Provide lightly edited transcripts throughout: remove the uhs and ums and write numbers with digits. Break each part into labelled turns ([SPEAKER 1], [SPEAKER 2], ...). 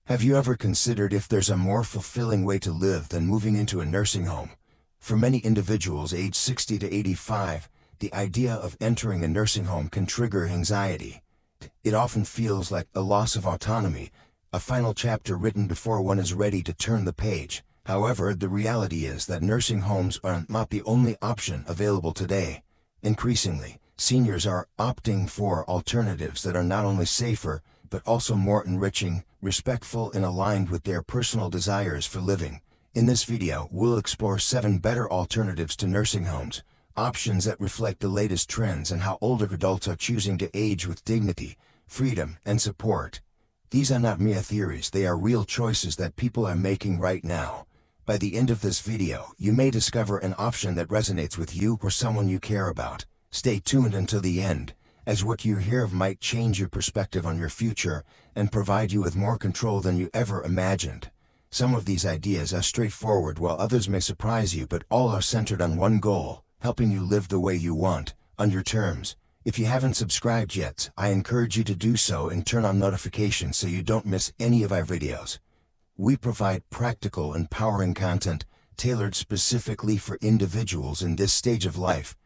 [SPEAKER 1] Have you ever considered if there's a more fulfilling way to live than moving into a nursing home? For many individuals aged 60 to 85, the idea of entering a nursing home can trigger anxiety. It often feels like a loss of autonomy, a final chapter written before one is ready to turn the page. However, the reality is that nursing homes are not the only option available today. Increasingly, seniors are opting for alternatives that are not only safer, but also more enriching, respectful, and aligned with their personal desires for living. In this video, we'll explore 7 better alternatives to nursing homes, options that reflect the latest trends and how older adults are choosing to age with dignity, freedom, and support. These are not mere theories, they are real choices that people are making right now. By the end of this video, you may discover an option that resonates with you or someone you care about. Stay tuned until the end, as what you hear might change your perspective on your future and provide you with more control than you ever imagined. Some of these ideas are straightforward while others may surprise you, but all are centered on one goal: helping you live the way you want, on your terms. If you haven't subscribed yet, I encourage you to do so and turn on notifications so you don't miss any of our videos. We provide practical, empowering content tailored specifically for individuals in this stage of life.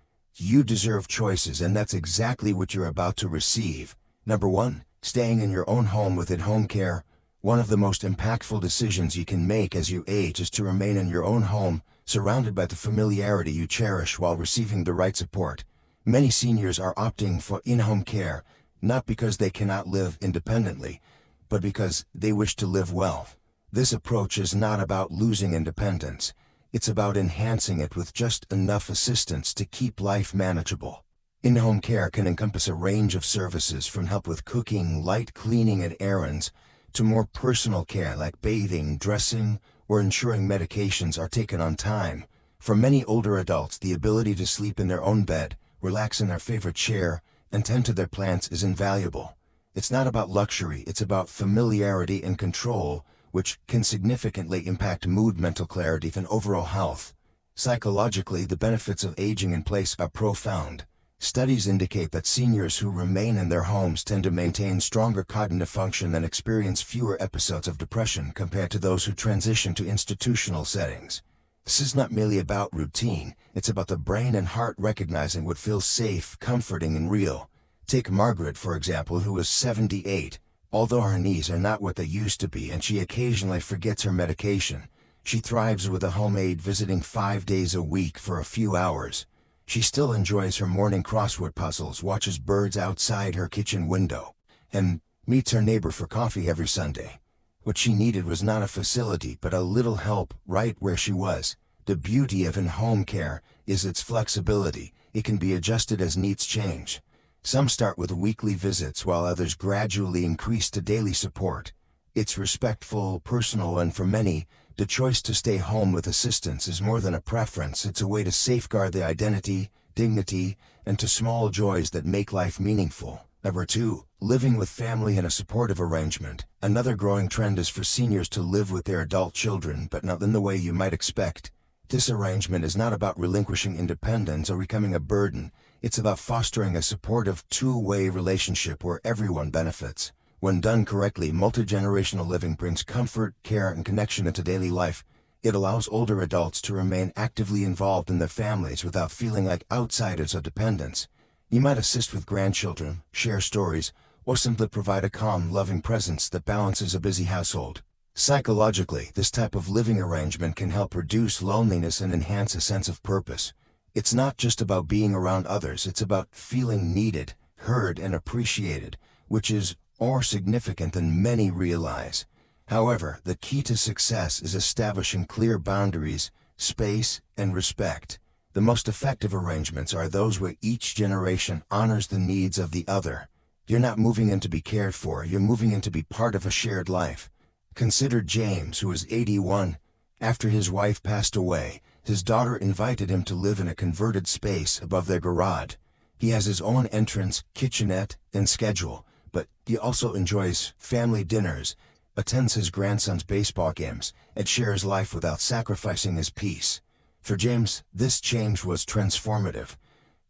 [SPEAKER 1] You deserve choices, and that's exactly what you're about to receive. Number 1. Staying in your own home with at-home care. One of the most impactful decisions you can make as you age is to remain in your own home, surrounded by the familiarity you cherish while receiving the right support. Many seniors are opting for in-home care, not because they cannot live independently, but because they wish to live well. This approach is not about losing independence. It's about enhancing it with just enough assistance to keep life manageable. In-home care can encompass a range of services, from help with cooking, light cleaning, and errands, to more personal care like bathing, dressing, or ensuring medications are taken on time. For many older adults, the ability to sleep in their own bed, relax in their favorite chair, and tend to their plants is invaluable. It's not about luxury, it's about familiarity and control, which can significantly impact mood, mental clarity, and overall health. Psychologically, the benefits of aging in place are profound. Studies indicate that seniors who remain in their homes tend to maintain stronger cognitive function and experience fewer episodes of depression compared to those who transition to institutional settings. This is not merely about routine, it's about the brain and heart recognizing what feels safe, comforting, and real. Take Margaret, for example, who is 78. Although her knees are not what they used to be and she occasionally forgets her medication, she thrives with a home aide visiting 5 days a week for a few hours. She still enjoys her morning crossword puzzles, watches birds outside her kitchen window, and meets her neighbor for coffee every Sunday. What she needed was not a facility, but a little help right where she was. The beauty of in-home care is its flexibility. It can be adjusted as needs change. Some start with weekly visits, while others gradually increase to daily support. It's respectful, personal, and for many, the choice to stay home with assistance is more than a preference. It's a way to safeguard the identity, dignity, and to small joys that make life meaningful. Number 2. Living with family in a supportive arrangement. Another growing trend is for seniors to live with their adult children, but not in the way you might expect. This arrangement is not about relinquishing independence or becoming a burden. It's about fostering a supportive, two-way relationship where everyone benefits. When done correctly, multi-generational living brings comfort, care, and connection into daily life. It allows older adults to remain actively involved in their families without feeling like outsiders or dependents. You might assist with grandchildren, share stories, or simply provide a calm, loving presence that balances a busy household. Psychologically, this type of living arrangement can help reduce loneliness and enhance a sense of purpose. It's not just about being around others, it's about feeling needed, heard, and appreciated, which is more significant than many realize. However, the key to success is establishing clear boundaries, space, and respect. The most effective arrangements are those where each generation honors the needs of the other. You're not moving in to be cared for, you're moving in to be part of a shared life. Consider James, who is 81. After his wife passed away, his daughter invited him to live in a converted space above their garage. He has his own entrance, kitchenette, and schedule, but he also enjoys family dinners, attends his grandson's baseball games, and shares life without sacrificing his peace. For James, this change was transformative.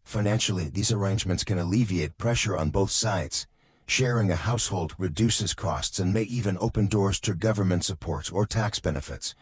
[SPEAKER 1] Financially, these arrangements can alleviate pressure on both sides. Sharing a household reduces costs and may even open doors to government support or tax benefits.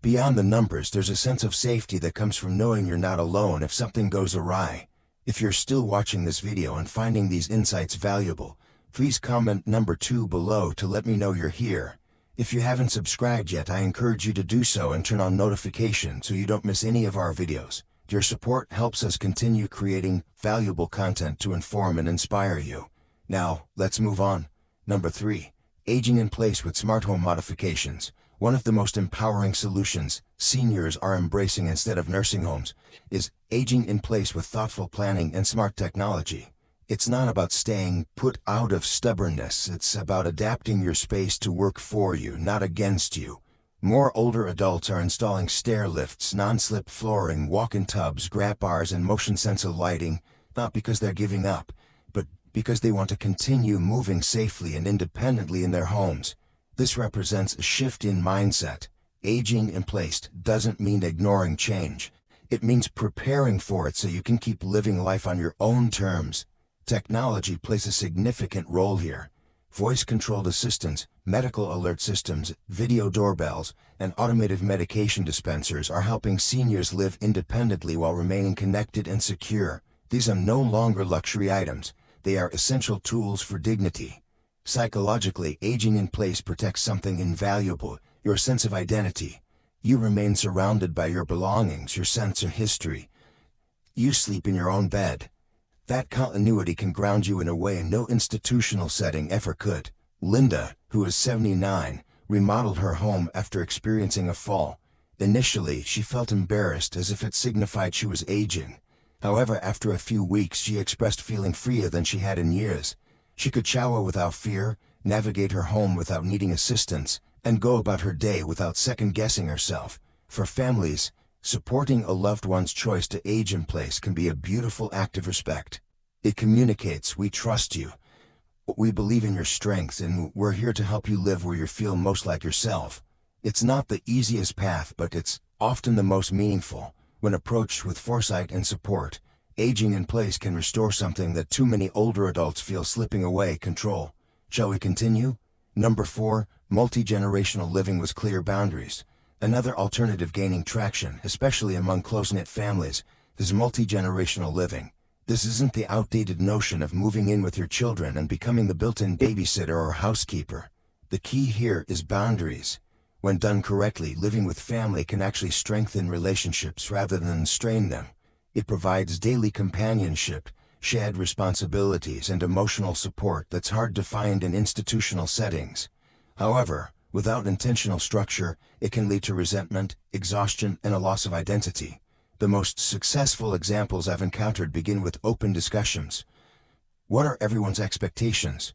[SPEAKER 1] Beyond the numbers, there's a sense of safety that comes from knowing you're not alone if something goes awry. If you're still watching this video and finding these insights valuable, please comment number 2 below to let me know you're here. If you haven't subscribed yet, I encourage you to do so and turn on notifications so you don't miss any of our videos. Your support helps us continue creating valuable content to inform and inspire you. Now, let's move on. Number 3. Aging in place with smart home modifications. One of the most empowering solutions seniors are embracing instead of nursing homes is aging in place with thoughtful planning and smart technology. It's not about staying put out of stubbornness, it's about adapting your space to work for you, not against you. More older adults are installing stair lifts, non-slip flooring, walk-in tubs, grab bars, and motion sensor lighting, not because they're giving up, but because they want to continue moving safely and independently in their homes. This represents a shift in mindset. Aging in place doesn't mean ignoring change. It means preparing for it so you can keep living life on your own terms. Technology plays a significant role here. Voice-controlled assistants, medical alert systems, video doorbells, and automated medication dispensers are helping seniors live independently while remaining connected and secure. These are no longer luxury items. They are essential tools for dignity. Psychologically, aging in place protects something invaluable, your sense of identity. You remain surrounded by your belongings, your sense of history. You sleep in your own bed. That continuity can ground you in a way no institutional setting ever could. Linda, who is 79, remodeled her home after experiencing a fall. Initially, she felt embarrassed as if it signified she was aging. However, after a few weeks, she expressed feeling freer than she had in years. She could shower without fear, navigate her home without needing assistance, and go about her day without second-guessing herself. For families, supporting a loved one's choice to age in place can be a beautiful act of respect. It communicates, we trust you, we believe in your strengths, and we're here to help you live where you feel most like yourself. It's not the easiest path, but it's often the most meaningful. When approached with foresight and support, aging in place can restore something that too many older adults feel slipping away: control. Shall we continue? Number 4. Multi-generational living with clear boundaries. Another alternative gaining traction, especially among close-knit families, is multi-generational living. This isn't the outdated notion of moving in with your children and becoming the built-in babysitter or housekeeper. The key here is boundaries. When done correctly, living with family can actually strengthen relationships rather than strain them. It provides daily companionship, shared responsibilities, and emotional support that's hard to find in institutional settings. However, without intentional structure, it can lead to resentment, exhaustion, and a loss of identity. The most successful examples I've encountered begin with open discussions. What are everyone's expectations?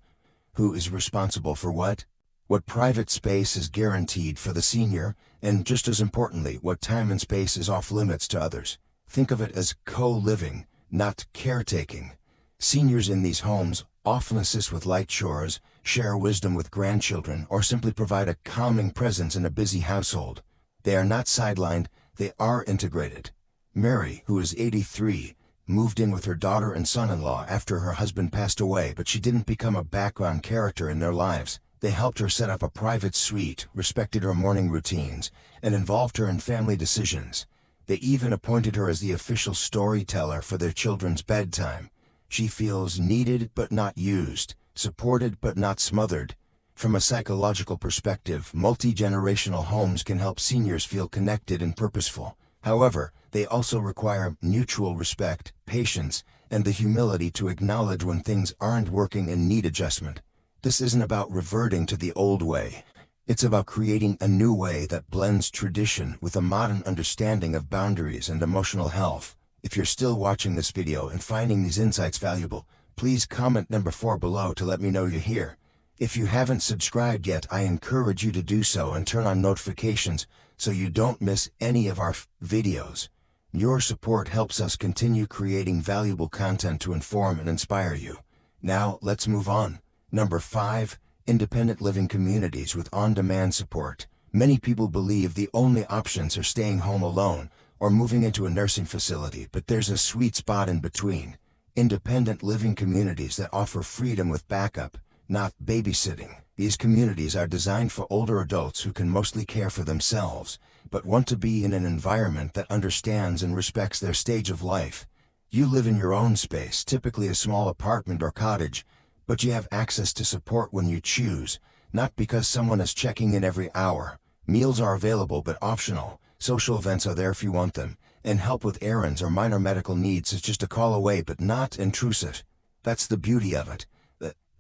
[SPEAKER 1] Who is responsible for what? What private space is guaranteed for the senior? And just as importantly, what time and space is off limits to others? Think of it as co-living, not caretaking. Seniors in these homes often assist with light chores, share wisdom with grandchildren, or simply provide a calming presence in a busy household. They are not sidelined, they are integrated. Mary, who is 83, moved in with her daughter and son-in-law after her husband passed away, but she didn't become a background character in their lives. They helped her set up a private suite, respected her morning routines, and involved her in family decisions. They even appointed her as the official storyteller for their children's bedtime. She feels needed but not used, supported but not smothered. From a psychological perspective, multi-generational homes can help seniors feel connected and purposeful. However, they also require mutual respect, patience, and the humility to acknowledge when things aren't working and need adjustment. This isn't about reverting to the old way. It's about creating a new way that blends tradition with a modern understanding of boundaries and emotional health. If you're still watching this video and finding these insights valuable, please comment number 4 below to let me know you're here. If you haven't subscribed yet, I encourage you to do so and turn on notifications so you don't miss any of our videos. Your support helps us continue creating valuable content to inform and inspire you. Now, let's move on. Number 5. Independent living communities with on-demand support. Many people believe the only options are staying home alone or moving into a nursing facility, but there's a sweet spot in between. Independent living communities that offer freedom with backup. not babysitting. These communities are designed for older adults who can mostly care for themselves, but want to be in an environment that understands and respects their stage of life. You live in your own space, typically a small apartment or cottage, but you have access to support when you choose, not because someone is checking in every hour. Meals are available but optional, social events are there if you want them, and help with errands or minor medical needs is just a call away but not intrusive. That's the beauty of it.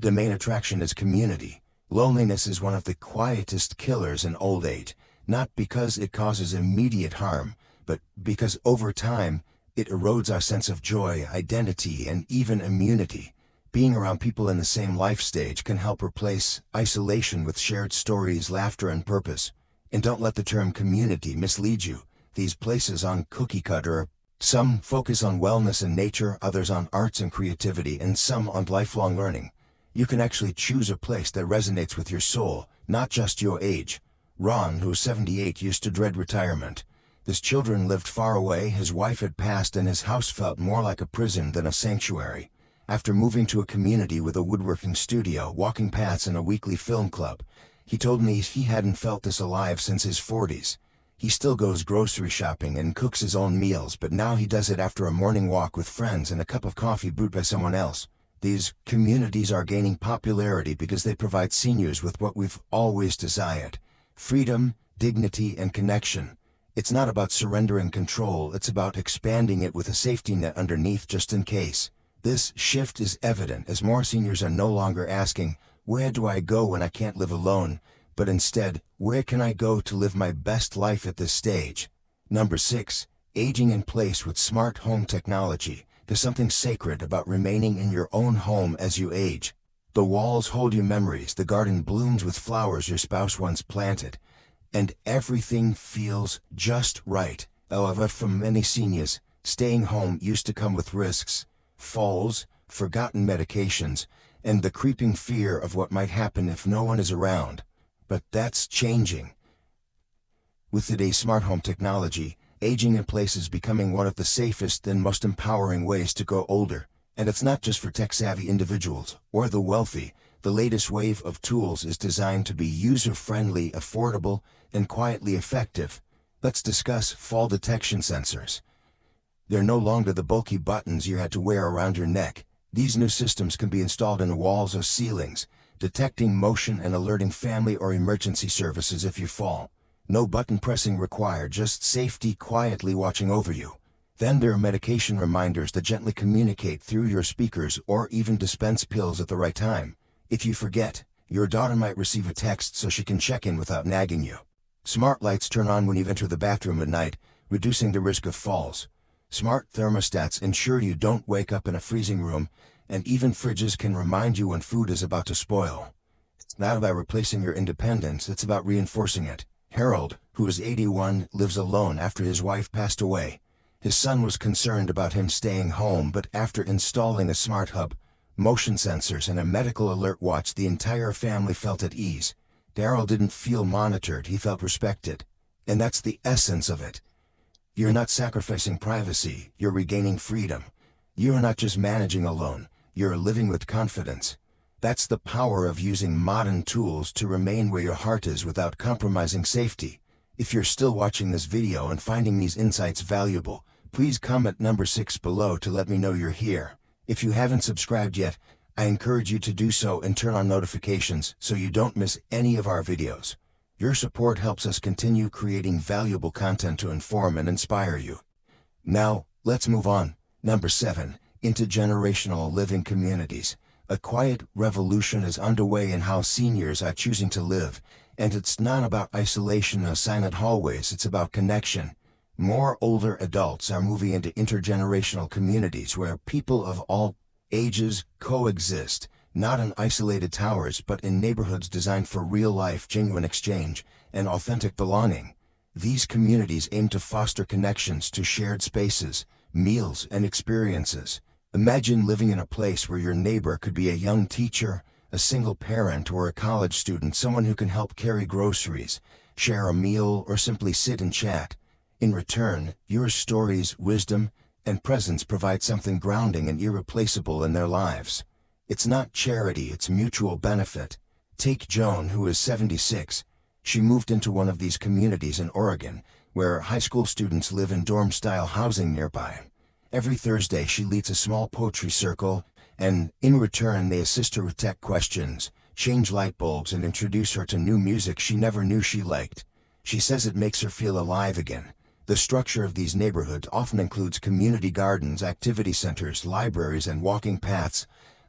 [SPEAKER 1] The main attraction is community. Loneliness is one of the quietest killers in old age, not because it causes immediate harm, but because over time, it erodes our sense of joy, identity, and even immunity. Being around people in the same life stage can help replace isolation with shared stories, laughter, and purpose. And don't let the term community mislead you. These places aren't cookie cutter. Some focus on wellness and nature, others on arts and creativity, and some on lifelong learning. You can actually choose a place that resonates with your soul, not just your age. Ron, who's 78, used to dread retirement. His children lived far away, his wife had passed, and his house felt more like a prison than a sanctuary. After moving to a community with a woodworking studio, walking paths, and a weekly film club, he told me he hadn't felt this alive since his 40s. He still goes grocery shopping and cooks his own meals, but now he does it after a morning walk with friends and a cup of coffee brewed by someone else. These communities are gaining popularity because they provide seniors with what we've always desired: freedom, dignity, and connection. It's not about surrendering control, it's about expanding it with a safety net underneath just in case. This shift is evident as more seniors are no longer asking, "Where do I go when I can't live alone?" but instead, "Where can I go to live my best life at this stage?" Number 6. Aging in place with smart home technology. There's something sacred about remaining in your own home as you age. The walls hold your memories, the garden blooms with flowers your spouse once planted, and everything feels just right. However, for many seniors, staying home used to come with risks, falls, forgotten medications, and the creeping fear of what might happen if no one is around. But that's changing. With today's smart home technology, aging in place is becoming one of the safest and most empowering ways to grow older. And it's not just for tech-savvy individuals or the wealthy. The latest wave of tools is designed to be user-friendly, affordable, and quietly effective. Let's discuss fall detection sensors. They're no longer the bulky buttons you had to wear around your neck. These new systems can be installed in walls or ceilings, detecting motion and alerting family or emergency services if you fall. No button pressing required, just safety quietly watching over you. Then there are medication reminders that gently communicate through your speakers or even dispense pills at the right time. If you forget, your daughter might receive a text so she can check in without nagging you. Smart lights turn on when you enter the bathroom at night, reducing the risk of falls. Smart thermostats ensure you don't wake up in a freezing room, and even fridges can remind you when food is about to spoil. It's not about replacing your independence, it's about reinforcing it. Harold, who is 81, lives alone after his wife passed away. His son was concerned about him staying home, but after installing a smart hub, motion sensors, and a medical alert watch, the entire family felt at ease. Daryl didn't feel monitored, he felt respected. And that's the essence of it. You're not sacrificing privacy, you're regaining freedom. You're not just managing alone, you're living with confidence. That's the power of using modern tools to remain where your heart is without compromising safety. If you're still watching this video and finding these insights valuable, please comment number 6 below to let me know you're here. If you haven't subscribed yet, I encourage you to do so and turn on notifications so you don't miss any of our videos. Your support helps us continue creating valuable content to inform and inspire you. Now, let's move on. Number 7. Intergenerational living communities. A quiet revolution is underway in how seniors are choosing to live, and it's not about isolation or silent hallways, it's about connection. More older adults are moving into intergenerational communities where people of all ages coexist, not in isolated towers but in neighborhoods designed for real-life, genuine exchange and authentic belonging. These communities aim to foster connections to shared spaces, meals, and experiences. Imagine living in a place where your neighbor could be a young teacher, a single parent, or a college student, someone who can help carry groceries, share a meal, or simply sit and chat. In return, your stories, wisdom, and presence provide something grounding and irreplaceable in their lives. It's not charity, it's mutual benefit. Take Joan, who is 76. She moved into one of these communities in Oregon, where high school students live in dorm-style housing nearby. Every Thursday she leads a small poetry circle, and in return they assist her with tech questions, change light bulbs, and introduce her to new music she never knew she liked. She says it makes her feel alive again. The structure of these neighborhoods often includes community gardens, activity centers, libraries, and walking paths,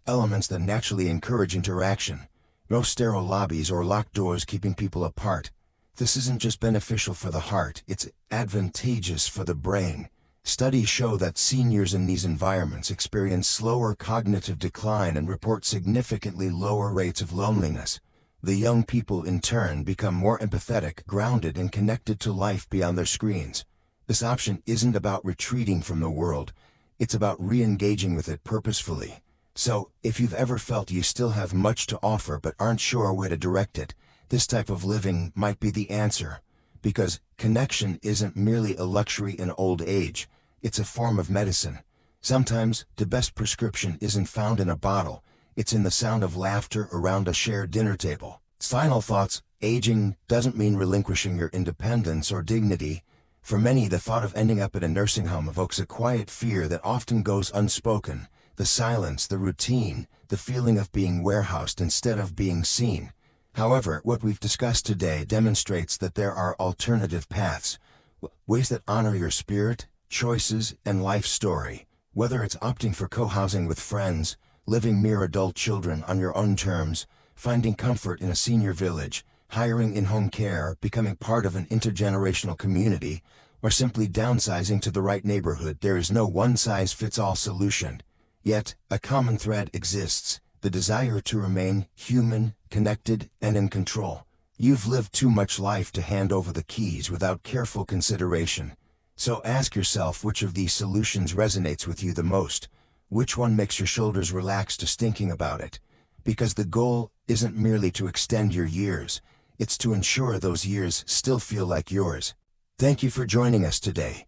[SPEAKER 1] elements that naturally encourage interaction. No sterile lobbies or locked doors keeping people apart. This isn't just beneficial for the heart, it's advantageous for the brain. Studies show that seniors in these environments experience slower cognitive decline and report significantly lower rates of loneliness. The young people in turn become more empathetic, grounded, and connected to life beyond their screens. This option isn't about retreating from the world, it's about re-engaging with it purposefully. So, if you've ever felt you still have much to offer but aren't sure where to direct it, this type of living might be the answer. Because connection isn't merely a luxury in old age, it's a form of medicine. Sometimes, the best prescription isn't found in a bottle, it's in the sound of laughter around a shared dinner table. Final thoughts: aging doesn't mean relinquishing your independence or dignity. For many, the thought of ending up at a nursing home evokes a quiet fear that often goes unspoken. The silence, the routine, the feeling of being warehoused instead of being seen. However, what we've discussed today demonstrates that there are alternative paths, ways that honor your spirit, choices, and life story. Whether it's opting for co-housing with friends, living near adult children on your own terms, finding comfort in a senior village, hiring in-home care, becoming part of an intergenerational community, or simply downsizing to the right neighborhood, there is no one-size-fits-all solution. Yet, a common thread exists: the desire to remain human, connected, and in control. You've lived too much life to hand over the keys without careful consideration. So ask yourself which of these solutions resonates with you the most. Which one makes your shoulders relax just thinking about it? Because the goal isn't merely to extend your years, it's to ensure those years still feel like yours. Thank you for joining us today.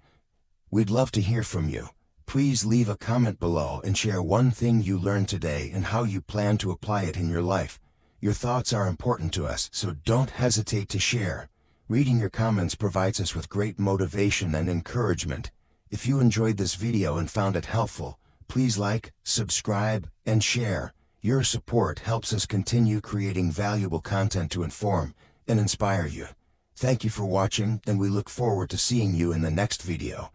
[SPEAKER 1] We'd love to hear from you. Please leave a comment below and share one thing you learned today and how you plan to apply it in your life. Your thoughts are important to us, so don't hesitate to share. Reading your comments provides us with great motivation and encouragement. If you enjoyed this video and found it helpful, please like, subscribe, and share. Your support helps us continue creating valuable content to inform and inspire you. Thank you for watching, and we look forward to seeing you in the next video.